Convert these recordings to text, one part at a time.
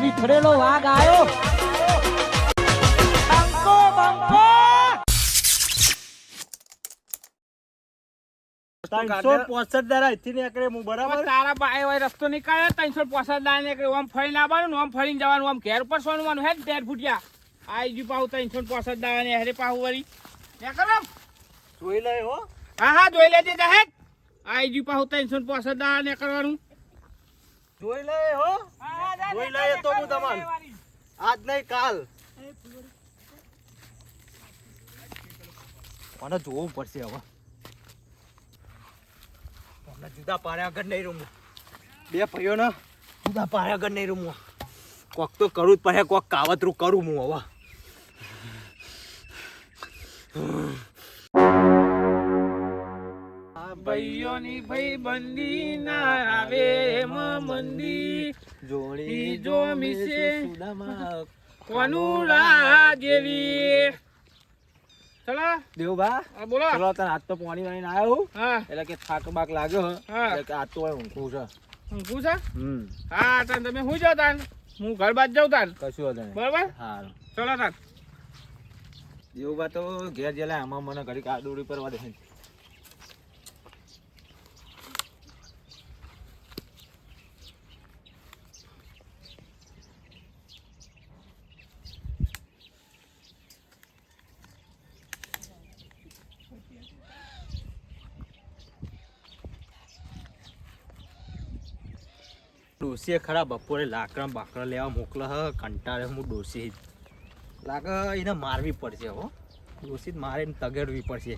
વિખરેલો વાઘ આવ્યો. બંકો બંકો 365 દાડા અહીંથી નીકળે હું બરાબર. તારા બાય હોય રસ્તો નીકળે 365 દાડા નીકળે. આમ ફરીને આવવાનું, આમ ફરીને જવાનું, આમ ઘેર પર સોનવાનું હે ટેર ફૂટ્યા. આઈ જી પાહુ 365 દાડા ને હેરે પાહુ વળી નીકળો. જોઈ લે હો. હા હા જોઈ લેજે જાહેર. આઈ જી પાહુ 365 દાડા નીકળવાનું. જોઈ લે હો. જોઈ લે તો હું તમાર આજ નહીં કાલ મને જોવું પડશે હવે. મને જુદા પાડ્યા આગળ નહીં રમવું. બે ભાઈઓ ને જુદા પાડ્યા આગળ નહીં રમવું. કોક તો કરું જ પડે, કોક કાવતરું કરું હું હવે. ભાઈઓની ભાઈ બંદી ના આવે એમ મંદી જોડી જો મિસે સુદામા કોનું રા જેવી. ચલો દેવભા હા બોલો. ચલો તને આજ તો પાણી વાળીને આવ્યો હા એટલે કે થાક બાક લાગ્યો હા. એટલે કે આજ તો ઊંઘું છે. ઊંઘું છે. હમ હા તાન તમે હું જાવ તાન, હું ઘર બાદ જાઉં તાન. કશું હતું નહીં. બરાબર સારું ચલો તાન. દેવભા તો ઘેર જેલા આમાં મને ઘડી આડોડી પર વધે. ડોસીએ ખરા બપોરે લાકડા બાકડા લેવા મોકલે હ. કંટાળે હું ડોસી લાગે એને મારવી પડશે હો. ડોસી મારીને તગેડવી પડશે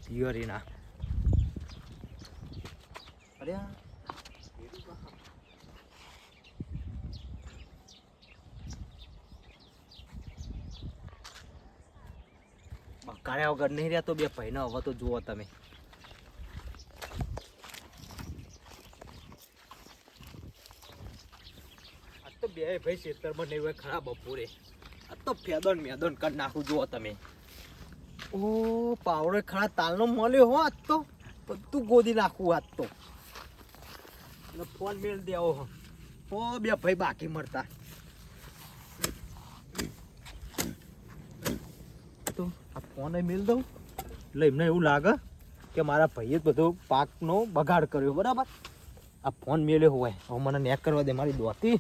પિયરીના. અરે બકાળ્યા વગર નહીં રહ્યા તો બે ભાઈને હવે તો જુઓ તમે. બે ભાઈ ખેતરમાં નહીં હોય ખરા બપોરે. આ તો ફેદન મેદન કરી નાખું જુઓ તમે. ઓ પાવડો ખરા તાલનો મળ્યો હો. આજ તો બધું ગોદી નાખું આજ તો. એટલે ફોન મેળ દેવો હો બે ભાઈ બાકી મળતા તો આ ફોન મેળ દઉં એટલે એમને એવું લાગે કે મારા ભાઈએ જ બધો પાકનો બગાડ કર્યો. બરાબર આ ફોન મેળ્યો હોય હવે મને નેક કરવા દે મારી દોતી.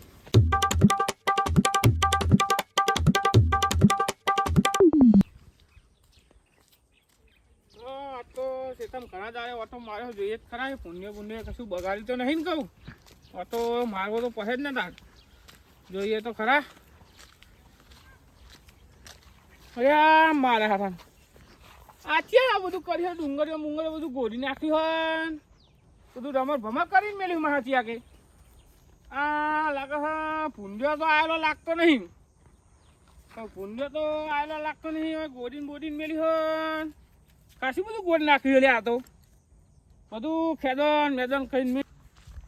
ઘણા દાડે ઓટો માર્યો જોઈએ જ ખરા. પુણ્ય પુણ્ય કશું બગાડી તો નહીં ને કહું. ઓટો મારવો તો પડે જ ને તાર. જોઈએ તો ખરા. અરે મારે હાથા આ ક્યાં આ બધું કર્યું? ડુંગળીઓ મુંગળીઓ બધું ગોળી નાખ્યું હોય, બધું રમત ભમત કરીને મેળ્યું મારા કે. આ લાગે છે પુંજો તો આવેલો લાગતો નહીં. પુંજો તો આવેલો લાગતો નહીં. હવે ગોળીને બોડીને મેળી હોય ખાસી બધું ગોળ નાખ્યું. લે આ તો બધું ખેદન મેદન ખાઈને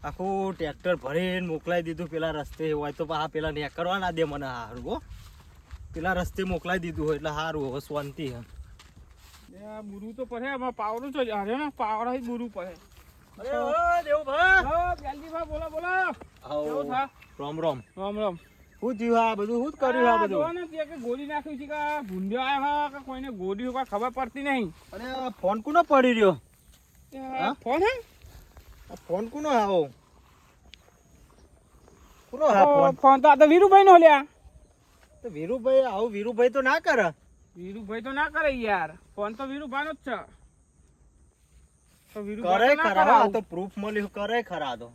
આખું ટ્રેક્ટર ભરીને મોકલાવી દીધું પેલા રસ્તે. હોય તો આ પેલા ને કરવા ના દે મને. સારું હો પેલા રસ્તે મોકલાવી દીધું હોય એટલે સારું. હવે શાંતિ હે. બુરું તો પડે એમાં પાવડું તો હારે ને પાવડા જ બુરું પડે. અરે ઓ દેવભા બેલજીભા બોલો બોલો. આવો રામ રામ રામ રામ. શું થયું આ બધું? શું કર્યું આ બધું? કે ગોળી નાખ્યું છે કે ભૂંડ્યો આવ્યો કે કોઈને ગોળી કોઈ ખબર પડતી નહીં. અને આ ફોન કોનો પડી રહ્યો? ફોન હે? ફોન કોનો આવો? કોનો હા ફોન? ફોન તો આ તો વીરુભાઈ નો લ્યા. તો વીરુભાઈ આવું વીરુભાઈ તો ના કરે. વીરુભાઈ તો ના કરે યાર. ફોન તો વીરુભાઈ નો જ છે. તો કરે વીરુભાઈ ખરા. આ તો પ્રૂફ મળ્યું. કરે ખરા. તો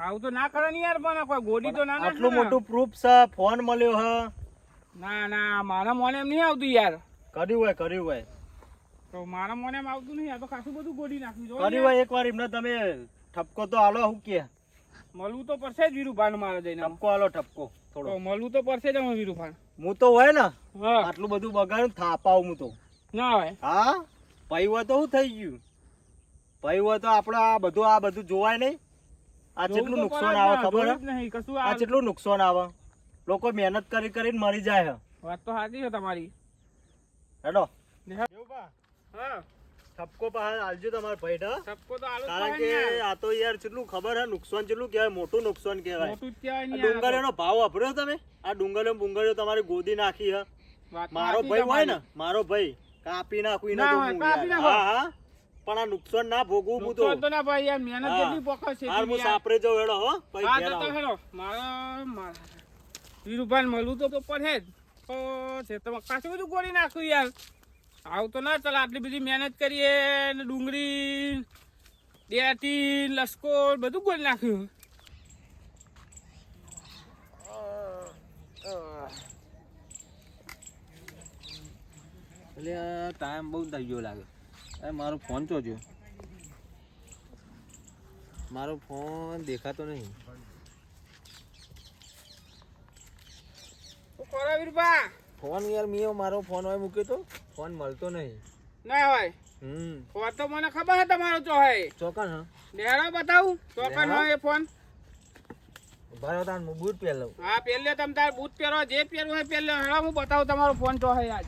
આવું તો ના કરે ને યાર. પણ કોઈ ગોળી તો ના. આટલું મોટું પ્રૂફ છે. ફોન મળ્યો હ. ના ના મારા મોને એમ નહીં આવતું યાર. કર્યું હોય તો મારા મોને એમ આવતું નહીં. આ તો ખાસું બધું ગોળી નાખ્યું. કર્યું હોય. એકવાર એમને તમે ઠપકો તો આલો. શું કે મળવું તો પડશે જ વીરુભાઈ મારે જઈને. ઠપકો આલો. ઠપકો થોડો મળવું તો પડશે જ અમે વીરુભાઈ. હું તો હોય ને હા આટલું બધું બગાડ્યું થાપાવ હું તો ના હોય. હા ભાઈ હોય તો શું થઈ ગયું? ભાઈ હોય તો આપણે આ બધું જોવાય નહીં. આ કેટલું નુકસાન આવે ખબર નહીં કશું. આ કેટલું નુકસાન આવે. લોકો મહેનત કરીને મરી જાય. વાત તો સાચી છે તમારી. હેડો હા ઠપકો પાસે આલજો તમારા ભાઈ ને. સબકો તો આલો જ કારણ પડે ને કે યાર. આ તો યાર કેટલું ખબર હે નુકસાન કેટલું કહેવાય, મોટું નુકસાન કહેવાય. મોટું જ કહેવાય આ ને યાર. ડુંગળીનો ભાવ વાપર્યો તમે? આ ડુંગળીઓ તમારી ગોદી નાખી હે. વાત મારો સાચી ભાઈ હોય ને, તમારી. મારો ભાઈ કાપી નાખું એને ના તો હોય, હું કાપી યાર. નાખો. હા હા, પણ આ નુકસાન ના ભોગવું હું તો. નુકસાન તો ના ભાઈ યાર, મહેનત હા. કેટલી પોખો છે હાલ હું યાર. સાપરે જાઉં હેડો હો, પછી હા ઘેર તો આવું. હેડો મારા વીરુભાઈ મળું તો પડે જ તો છે તો ખાસું બધું ગોળી નાખ્યું યાર. આવું તો ના ચાલે, આટલી બધી મહેનત કરીએ ને ડુંગળી ડેટી લસકો બધું ગોળી નાખ્યું. એટલે ટાઈમ બહુ થઈ ગયો લાગે. મારો ફોન તો જો, મારો ફોન દેખાતો નહીં. શું કરો વીરુભા? ફોન યાર મેં મારો ફોન હોય મૂક્યો તો ફોન મળતો નહીં. ના હોય ફોન તો મને ખબર છે તમારો તો હોય. ચોકન હા ડેરા બતાવું ચોકન હોય એ ફોન. ભાઈ તાર હું બૂટ પહેરલો. હા પહેલે તમે તાર બૂટ પહેરો, જે પહેરવું હોય પહેલે હેડો હું બતાવું તમારો ફોન તો હોય આજ.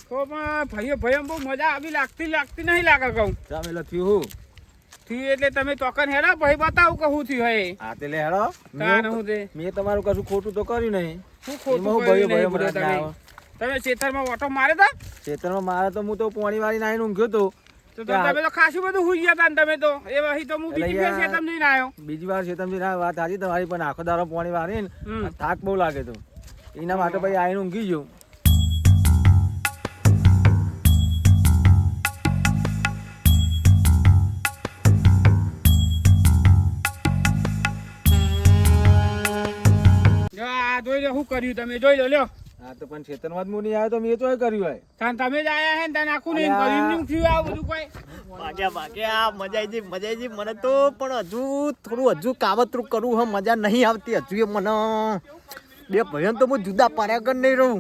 તો પણ ભાઈઓ બહુ મજા આવી લાગતી નહીં લાગે કહું ચામેલો થયું હું થયું એટલે તમે ચોકન હેડો ભાઈ બતાવું કહું થયું હોય. હા તે લે હેડો. તાન હું તે મેં તમારું કશું ખોટું તો કર્યું નહીં. શું ખોટું એમાં હું કર્યું ભાઈઓ નહીં ભાઈઓ બધા મરાઠ ના તમે? તમે ખેતરમાં ઓટો મારે તા ખેતરમાં મારે તો હું તો પોણી વાળી નાઈને ઊંઘ્યો તો. તો તમે તો ખાસું બધું હુઈ ગયા તા ને તમે તો એ વહી તો હું બીજી ફેર ખેતરમાં જઈને આવ્યો. બીજી વાર ખેતરમાં જઈને વાત સાચી તમારી, પણ આખો દારો પોણી વાળી ને થાક બહુ લાગે તો એના માટે ભાઈ આઈને ઊંઘી ગયો. જો આ જોઈ લો શું કર્યું તમે, જોઈ લો લ્યો. હા તો પણ ખેતરમાં જ હું નહીં આવ્યો તો મેં તો કર્યું હોય. તાન તમે જ આયા હે ને તાન આખું નહીં કર્યું એમ થયું આ બધું કોઈ. ભાગ્યા મજા આવી ગઈ મને તો, પણ હજુ થોડું હજુ કાવતરું કરવું હે, મજા નહીં આવતી હજુ. એ મને બે ભાઈઓ તો હું જુદા પાડ્યા કર નહીં રહું.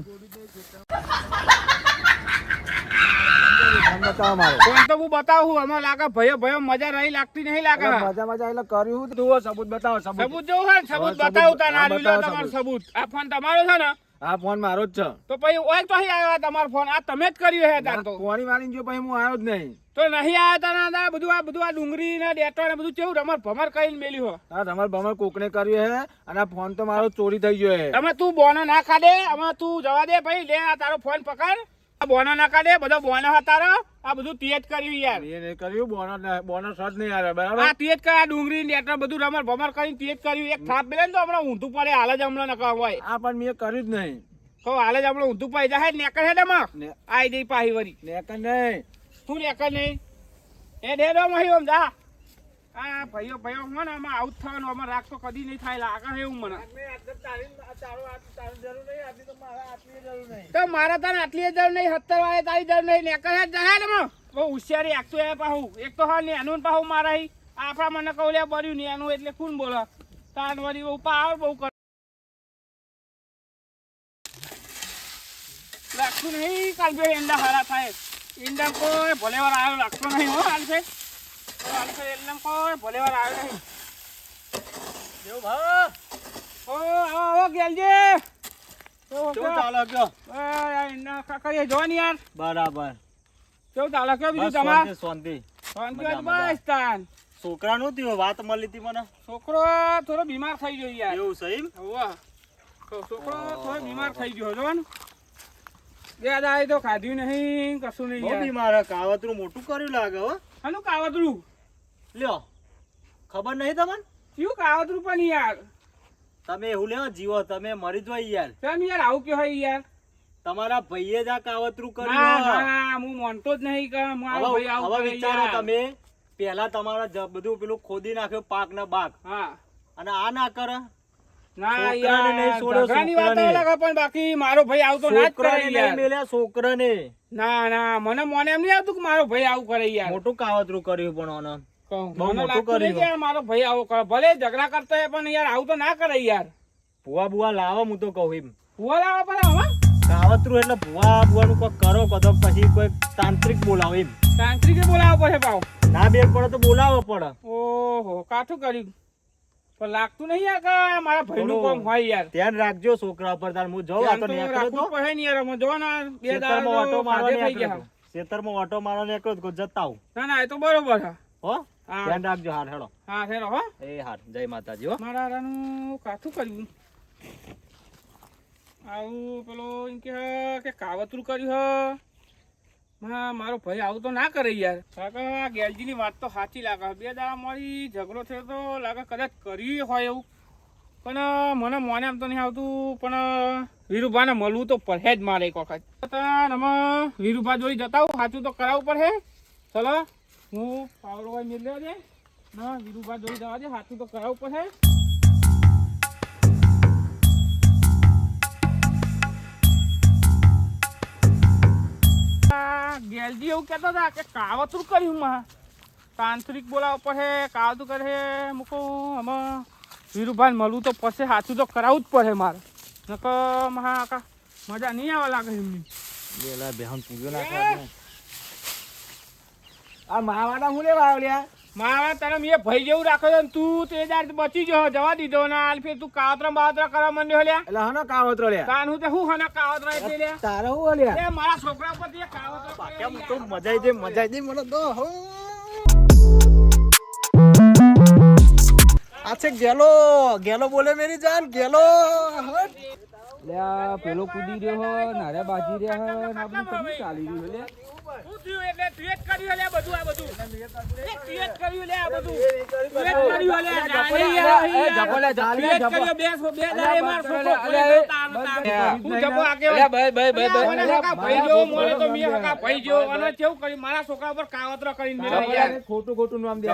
ફોન તો હું બતાવું આમાં લાગે ભાઈઓ મજા નહીં લાગે. મજા એટલે કર્યું તું સબૂત બતાવો. સબૂત જોવું હોય ને સબૂત બતાવું તાન આ લ્યો તમારો સબૂત. આ ફોન તમારો છે ને? આ ફોન મારો જ છે. તો પછી ઓય તો અહીં આવ્યા તમારો ફોન, આ તમે જ કર્યો હે તાર તો. પોણી વાળી જો પછી હું આવ્યો જ નહીં. તો નહીં આવ્યા તાના બધું આ ડુંગળી ને ડેટો ને બધું કેવું રમર ભમર કરીને મેલ્યું હો. હા તમારે ભમર કોકને કર્યું હે, અને આ ફોન તો મારો ચોરી થઈ ગયો હે. તમે તું બોનો ના કાઢે, અમે તું જવા દે ભાઈ, લે આ તારો ફોન પકડ. આ બોનો ના કાઢે, બધો બોનો હતા તારો. આ બધું તીજ કર્યું યાર. એ નહીં કર્યું, બોનસ જ નહીં આવે બરાબર. આ તીજ કર્યા ડુંગળી ડેટો બધું રમર ભમર કરીને તીજ કર્યું. એક થાપ બેલે ને તો હમણાં ઊંધું પડે, હાલ જ હમણાં નકા હોય. આ પણ મેં કર્યું જ નહીં. તો હાલ જ હમણાં ઊંધું પડી જાય નેકર હેડ માં આઈ દઈ પાહી વરી. નેકર નહીં. શું નેકર નહીં? એ ડેડો મહી ઓમ જા. આ ભાઈઓ હો ને આમાં આઉટ થવાનું અમારે રાખ તો કદી નહીં થાય લાગે છે એવું મને. તો મારા તને આટલી જરૂર નહીં, 70 વાળે તારી જરૂર નહીં. નેકર હેડ જાય ને બહુ હોશિયારી આખતું એ પાહું. એક તો હા નેનું પાહું મારા આપણા મને કહું લે બર્યું નેનું એટલે કોણ બોલે તાન વળી બહુ પાવર બહુ કર લાગતું નહીં. કાલ બે ઈંડા હારા થાય. ઈંડા કોઈ ભલે વાર આવ્યો લાગતો નહીં હો. હાલશે એમ કોઈ ભલે વાર આવ્યો નહીં. કેવું ભાવ? આવો ગેલજી. કેવું ચાલે કયો? ઈંડા કાકરીએ જો ને યાર. બરાબર. કેવું ચાલે કયો બીજું બસ તમારે? શાંતિ. શાંતિ હોય તો બસ તાન. છોકરા નું થયું, વાત મળી હતી મને. છોકરો થોડો બીમાર થઈ ગયો યાર. એવું છે એમ? હોવે. છોકરો થોડો બીમાર થઈ ગયો જો ને. બે દાય તો ખાધ્યું નહીં કશું નહીં બહુ યાર. બીમાર હે, કાવતરું મોટું કર્યું લાગે હો. હાનું કાવતરું? લ્યો ખબર નહીં તમને? કયું કાવતરું પણ યાર? તમે એવું લેવા જીવો, તમે મરી જ હોય યાર. કેમ યાર આવું કે હોય યાર? તમારા ભાઈએ જ આ કાવતરું ના કર્યું. ના હું માનતો જ નહીં કે મારો ભાઈ આવું હવે કરે વિચારો યાર. તમે, પેલા તમારા બધું પેલું ખોદી નાખ્યું પાક ના બાગ, હા અને આ ના કરે. ના છોકરાને યાર નહીં છોડો, ઝઘડાની વાત છોકરાને. અલગ પણ બાકી મારો ભાઈ આવતો ના જ કરે છોકરાને નહીં યાર. મેલ્યા, છોકરાને. ના મને એમ નહીં આવતું કે મારો ભાઈ આવું કરે યાર. મોટું કાવતરું કર્યું પણ આને. કહું, બહુ મને મોટું લાગતું નહીં કર્યું. કે યાર મારો ભાઈ આવું કરે. ભલે ઝઘડા કરતો હોય પણ યાર આવું તો ના કરે યાર. ભુવા બુવા લાવો, હું તો કહું એમ. ભૂવા લાવવા પડે હવે. કાવતરું એટલે ભુવા બુવાનું કોઈ કરો કદો, પછી કોઈ તાંત્રિક બોલાવો એમ. તાંત્રિકે બોલાવવો પડે પાવ. ના બેર પડે તો બોલાવો પડે. ઓહો કાઠું કર્યું. પણ લાગતું નહીં યાર કે મારા ભાઈનું કામ હોય યાર. ધ્યાન રાખજો છોકરા પર. તાર હું જાઉં, આ તો ધ્યાન તો નીકળ્યો રાખવું તો. જ પડે ને યાર. અમે જો ને બે ખેતરમાં દાડા ઓટો તો મારવા ખાધે થઈ નીકળ્યો ગયા. ખેતરમાં ઓટો મારવાનો એક જ જતા આવું ના ના એ તો બરોબર છે હો હા ધ્યાન રાખજો હાર હેડો હા હેરો હો એ હાર જય માતાજી હો મારા હારાનું કાઠું કર્યું આવું પેલો એમ કે કાવતરું કર્યું હા મારો ભાઈ આવું તો ના કરે યાર કાકા ગેલજીની વાત તો સાચી લાગે બે દાડા મારી ઝઘડો થયો તો લાગે કદાચ કરી હોય એવું પણ મને મોને એમ તો નહીં આવતું પણ વીરુભાને મળવું તો પડે જ મારે એક વખત અમે વીરુભા જોઈ જતા હું સાચું તો કરાવવું પડે ચલો હું પાવડો ભાઈ મેળ લેવા દે ના વીરુભા જોઈ જવા દે સાચું તો કરાવવું પડે ગેલજી એવું કહેતા હતા કે કાવતરું કર્યું માં તાંત્રિક બોલાવવા પડે કાવતું કરે મૂકો આમાં વીરુભાઈ મળવું તો પછી સાચું તો કરાવવું જ પડે મારે નકર મહા આકા મજા નહીં આવે લાગે એમની બેલા બેહન પૂજો ના આ માવાના હું લેવા આવ્યા મારા તને મેં ભાઈ જેવું રાખ્યો છે ને તું તે દાડ બચી ગયો જવા દીધો ને હાલ ફેર તું કાવતરા બાવતરા કરવા માંડ્યો લ્યા એટલે હનો કાવતરો લે કાન હું તે હું હને કાવતરા એટલે લ્યા તારે હું લે એ મારા છોકરા પર તે કાવતરા કેમ તો મજા આવી દે મને તો હો આ છે ગેલો બોલે મેરી જાન ગેલો લે પેલો કૂદી રહ્યો હો નારે બાજી રહ્યા હો ને આ બધું કેમ ચાલી રહ્યું લે શું થયું એટલે તું જ કર્યું લે બધું આ બધું તું જ કર્યું લે આ બધું તું જ કર્યું લે એ જપો લે કર્યો બે દાડે માર છોકરો હું જપો આગે મને હકા ભાઈ જો મોને તો મી હકા ભાઈ જો અને કેવું કર્યું મારા છોકરા ઉપર કાવતરા કરીને મેળવ્યા યાર ખોટું નામ દે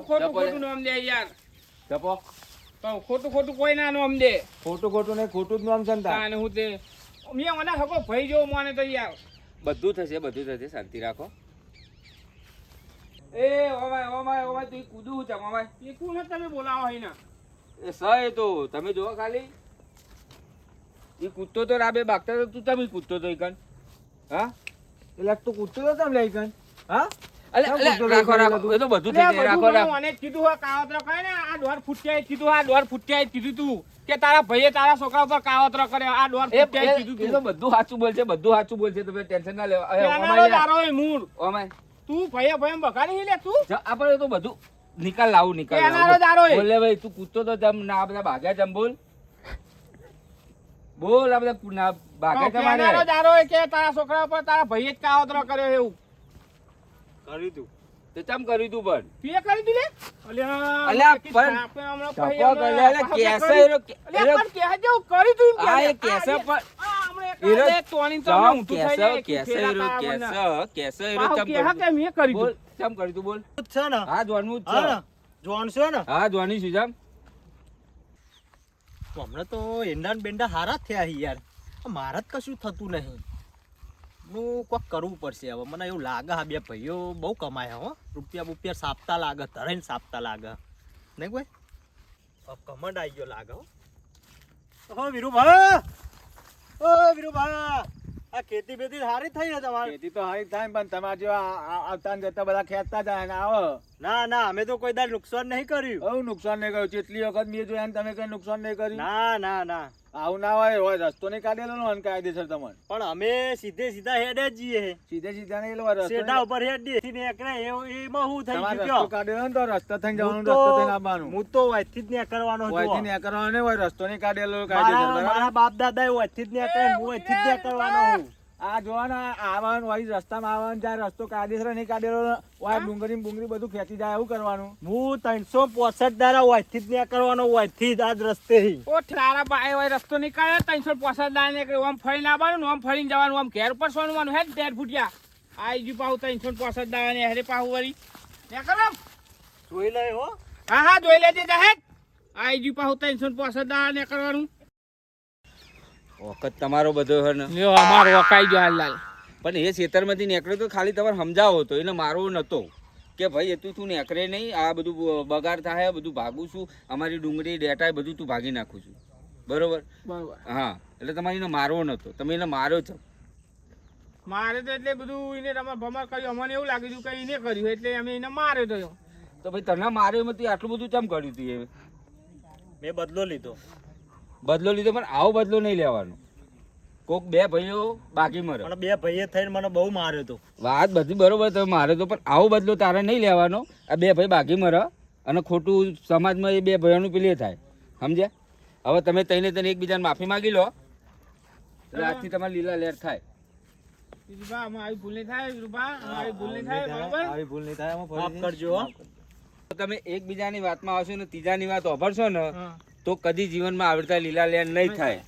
ખોટું નામ દે યાર જપો તો ખોટું કોઈ ના નામ દે ખોટું ને ખોટું જ નામ સંતા તાને હું તે મી મને હકો ભાઈ જો મોને તો યાર બધું થશે શાંતિ રાખો એ ઓમાય તું કૂદું છે ઓમાય એ કોણ તમે બોલાવો હઈના એ સ એ તો તમે જોવો ખાલી એ કૂદતો તો રાબે બાગતા તો તું તમે કૂદતો તો ઈકન હા એટલે તું કૂદતો તો તમ લઈ કન હા રાખો એ તો બધું થઈ જાય રાખો મને કીધું હોય કાવતરો કરે ને આ દોર ફૂટ્યા કીધું આ દોર ફૂટ્યા કીધું તું કે તારા ભાઈએ તારા છોકરા ઉપર કાવતરો કરે આ દોર ફૂટ્યા કીધું એ તો બધું સાચું બોલશે તમે ટેન્શન ના લેવા તું તારો મૂળ ઓમાય તું ભાઈ બગાડી લે તું આપણે તો બધું નિકાલ લાવું એનારો દારો એ. બોલે ભાઈ તું કૂદતો તો જમ ના બધા ભાગ્યા જમ બોલ આ બધા ના ભાગ્યા તમારે એનારો દારો એ કે તારા છોકરા ઉપર તારા ભાઈએ જ કાવતરો કર્યો એવું કરી દઉં તો ચમ કર્યું તું પણ તું કરી દીધે અલ્યા, પણ કેસે એરો કરી તું આ એ કેસે પણ બોલ ચમ કર્યું તું બોલ છે ને હા જોવાનું જ હા છે ને જોણ છે ને હા જોવાની છું જમ હમણાં તો એંડા ને બેંડા હારા થયા છે યાર મારા જ કશું થતું નહીં હું કોક કરવું પડશે હવે મને એવું લાગે હા બે ભાઈઓ બહુ કમાય હો રૂપિયા સાપતા લાગે ધરાઈને સાપતા લાગે નહીં કોઈ કમંડ આવી ગયો લાગે હો વીરુભા ઓ વીરુભા આ ખેતી બેતી સારી થઈ ને તમારી ખેતી તો હારી થાય પણ તમારે જો આવતા ને જતા બધા ખેંચતા જાય ને આવો ના અમે તો કોઈ દાડ નુકસાન નહીં કર્યું બહુ નુકસાન નહીં કર્યું જેટલી વખત મેં જોયા ને તમે કઈ નુકસાન નહીં કર્યું ના આવું ના હોય રસ્તો નહીં કાઢેલો ને અનકાયદેસર તમને પણ અમે સીધા હેડે જ જઈએ સીધે નહીં એલો સેડા ઉપર હેડ દે નીકળે એમાં શું થઈ તમારે ગયું રસ્તો કાઢેલો ને તો રસ્તો થઈને જવાનું હું તો- રસ્તો થઈને આવવાનું હું તો વાયથી જ ન્યા કરવાનો છું. વયથી નહીં કરવાનો નહીં હોય રસ્તો નહીં કાઢેલો કાયદેસર મારા બરાબર? બાપ દાદા વાયથી જ ન્યા કરે હું વાયથી જ ન્યા કરવાનો હું આ જોવાના આવવાનું હોય રસ્તામાં આવવાનું જાય રસ્તો કાયદેસર નહીં કાઢેલો હોય ડુંગળી બુંગળી બધું ખેંચી જાય એવું કરવાનું હું 365 દાડા વાયથી જ ન્યા કરવાનો વાયથી જ આજ રસ્તે ઓ તારા ભાઈ હોય રસ્તો નીકળે 365 દાડા નીકળે આમ ફરીને આવવાનું આમ ફરીને જવાનું આમ ઘેર ઉપર સોનવાનું હે ઢેર ફૂટ્યા આઈ જી પાહુ 365 દાડા ને હેરે પાહુ વળી ને કરમ જોઈ લે હો હા જોઈ લેજે જાહેર આઈ જી પાહુ 365 દાડા ને કરવાનું વખત તમારો બધો હે ને લ્યો અમારો વકાઈ ગયો હાલ પણ એ ખેતરમાંથી નીકળ્યો તો ખાલી તમારે સમજાવો હતો એને મારવો નતો કે ભાઈ એ તું નીકળે નહીં આ બધું બગાડ થાય બધું ભાગું છું અમારી ડુંગળી ડેટા બધું તું ભાગી નાખું છું બરોબર બરોબર હા એટલે તમારે એને મારવો નતો તમે એને માર્યો છો મારે તો એટલે બધું એને તમારે ભમર કર્યું અમને એવું લાગ્યું કે એને કર્યું એટલે અમે એને માર્યો તો તો ભાઈ તને માર્યો એમાં તું આટલું બધું ચમ કર્યું તું એ મેં બદલો લીધો બદલો લીધો પણ આવો બદલો નહીં લેવાનો કોક બે ભાઈઓ બાકી મરે. પણ બે ભાઈએ થઈને મને બહુ માર્યો તો. વાત બધી બરોબર તમે મારે તો, પણ આવો બદલો તારે નહીં લેવાનો. આ બે ભાઈ બાકી મરે અને ખોટું સમાજમાં એ બે ભાઈઓનું પેલી થાય, સમજ્યા? હવે તમે તઈને એકબીજાને માફી માંગી લો એટલે આજથી તમારે લીલા લેર થાય. વિરુભા, આમાં આવી ભૂલ નહીં થાય. વિરુભા, આમાં આવી ભૂલ નહીં થાય, બરોબર? આવી ભૂલ નહીં થાય આમાં માફ ફરીથી. કરજો હો. તમે એકબીજાની વાતમાં આવશો ને ત્રીજાની વાત વાપરશો ને હા. તો કદી જીવનમાં આવડતા લીલા લેર નહીં થાય.